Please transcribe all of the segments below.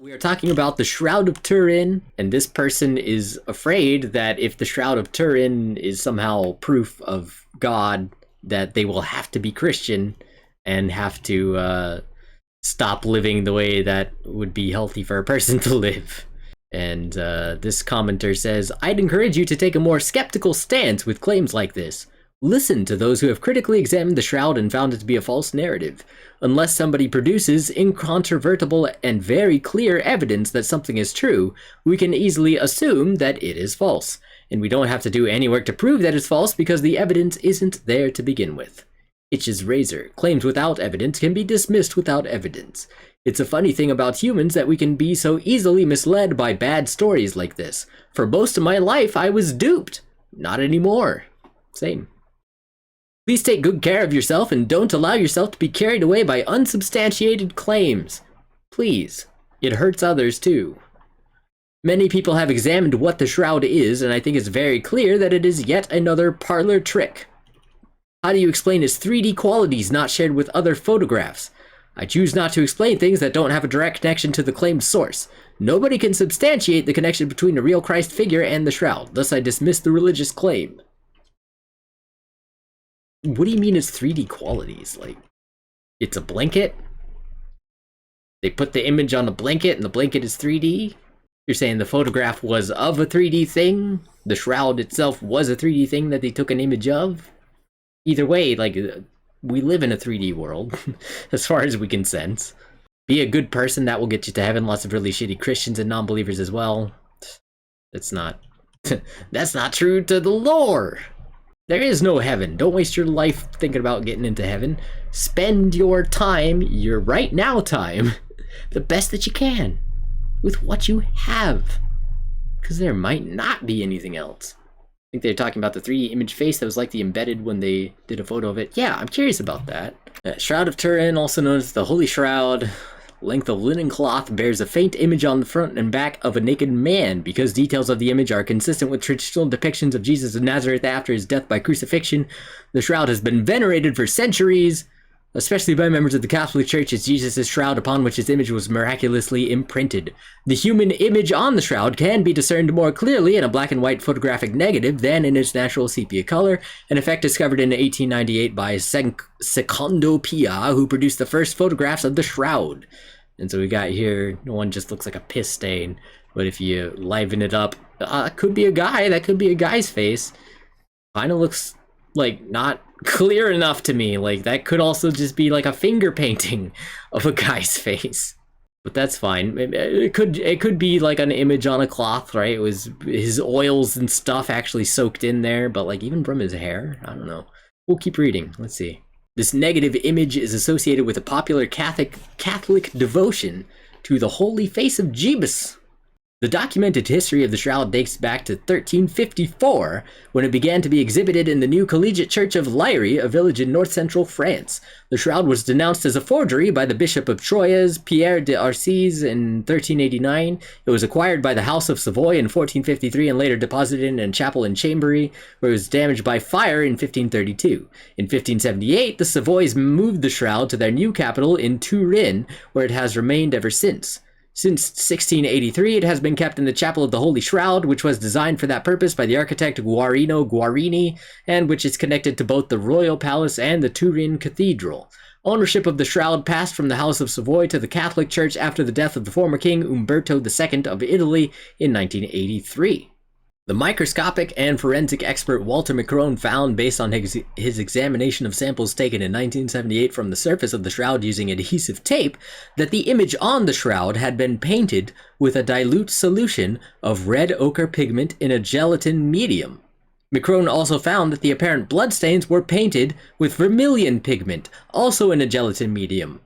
We are talking about the Shroud of Turin, and this person is afraid that if the Shroud of Turin is somehow proof of God, that they will have to be Christian and have to stop living the way that would be healthy for a person to live. And this commenter says, I'd encourage you to take a more skeptical stance with claims like this. Listen to those who have critically examined the Shroud and found it to be a false narrative. Unless somebody produces incontrovertible and very clear evidence that something is true, we can easily assume that it is false. And we don't have to do any work to prove that it's false because the evidence isn't there to begin with. Itch's razor. Claims without evidence can be dismissed without evidence. It's a funny thing about humans that we can be so easily misled by bad stories like this. For most of my life, I was duped. Not anymore. Same. Please take good care of yourself and don't allow yourself to be carried away by unsubstantiated claims. Please. It hurts others too. Many people have examined what the Shroud is, and I think it's very clear that it is yet another parlor trick. How do you explain its 3D qualities not shared with other photographs? I choose not to explain things that don't have a direct connection to the claimed source. Nobody can substantiate the connection between the real Christ figure and the Shroud, thus I dismiss the religious claim. What do you mean it's 3D qualities? Like, it's a blanket? They put the image on a blanket and the blanket is 3D? You're saying the photograph was of a 3D thing? The Shroud itself was a 3D thing that they took an image of? Either way, like, we live in a 3D world, as far as we can sense. Be a good person, that will get you to heaven. Lots of really shitty Christians and non-believers as well. That's not... that's not true to the lore! There is no heaven. Don't waste your life thinking about getting into heaven. Spend your time, your right now time, the best that you can, with what you have. Because there might not be anything else. I think they're talking about the 3D image face that was like the embedded when they did a photo of it. Yeah, I'm curious about that. Shroud of Turin, also known as the Holy Shroud. Length of linen cloth, bears a faint image on the front and back of a naked man. Because details of the image are consistent with traditional depictions of Jesus of Nazareth after his death by crucifixion, the shroud has been venerated for centuries, especially by members of the Catholic Church as Jesus' shroud upon which his image was miraculously imprinted. The human image on the shroud can be discerned more clearly in a black and white photographic negative than in its natural sepia color, an effect discovered in 1898 by Secondo Pia, who produced the first photographs of the shroud. And so we got here, one just looks like a piss stain, but if you liven it up, could be a guy, that could be a guy's face. Kind of looks like not clear enough to me. Like, that could also just be like a finger painting of a guy's face, but that's fine. It could be like an image on a cloth, right? It was his oils and stuff actually soaked in there, but like even from his hair, I don't know. We'll keep reading. Let's see. This negative image is associated with a popular Catholic devotion to the Holy Face of Jebus. The documented history of the shroud dates back to 1354, when it began to be exhibited in the new Collegiate Church of Liry, a village in north-central France. The shroud was denounced as a forgery by the Bishop of Troyes, Pierre de Arcis, in 1389. It was acquired by the House of Savoy in 1453 and later deposited in a chapel in Chambéry, where it was damaged by fire in 1532. In 1578, the Savoys moved the shroud to their new capital in Turin, where it has remained ever since. Since 1683, it has been kept in the Chapel of the Holy Shroud, which was designed for that purpose by the architect Guarino Guarini, and which is connected to both the Royal Palace and the Turin Cathedral. Ownership of the shroud passed from the House of Savoy to the Catholic Church after the death of the former king Umberto II of Italy in 1983. The microscopic and forensic expert Walter Macron found, based on his examination of samples taken in 1978 from the surface of the shroud using adhesive tape, that the image on the shroud had been painted with a dilute solution of red ochre pigment in a gelatin medium. Macron also found that the apparent bloodstains were painted with vermilion pigment, also in a gelatin medium.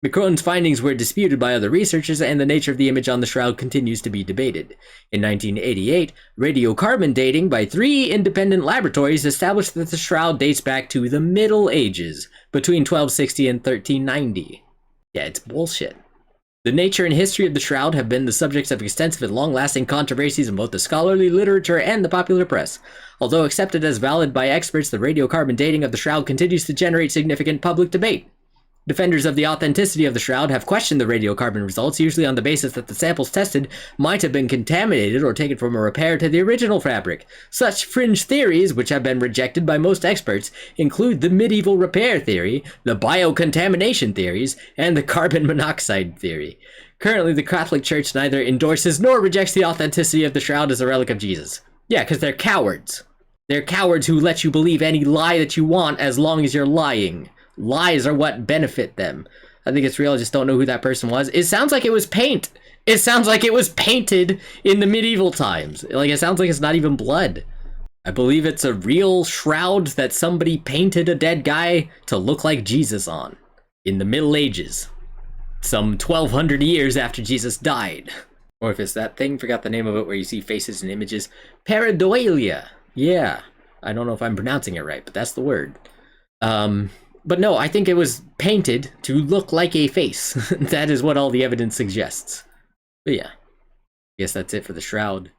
Macron's findings were disputed by other researchers, and the nature of the image on the shroud continues to be debated. In 1988, radiocarbon dating by 3 independent laboratories established that the shroud dates back to the Middle Ages, between 1260 and 1390. Yeah, it's bullshit. The nature and history of the shroud have been the subjects of extensive and long-lasting controversies in both the scholarly literature and the popular press. Although accepted as valid by experts, the radiocarbon dating of the shroud continues to generate significant public debate. Defenders of the authenticity of the shroud have questioned the radiocarbon results, usually on the basis that the samples tested might have been contaminated or taken from a repair to the original fabric. Such fringe theories, which have been rejected by most experts, include the medieval repair theory, the biocontamination theories, and the carbon monoxide theory. Currently, the Catholic Church neither endorses nor rejects the authenticity of the shroud as a relic of Jesus. Yeah, because they're cowards. They're cowards who let you believe any lie that you want as long as you're lying. Lies are what benefit them. I think it's real. I just don't know who that person was. It sounds like it was paint. It sounds like it was painted in the medieval times. Like, it sounds like it's not even blood. I believe it's a real shroud that somebody painted a dead guy to look like Jesus on in the Middle Ages. Some 1200 years after Jesus died. Or if it's that thing, forgot the name of it, where you see faces and images. Pareidolia. Yeah. I don't know if I'm pronouncing it right, but that's the word. But no, I think it was painted to look like a face. That is what all the evidence suggests. But yeah, I guess that's it for the shroud.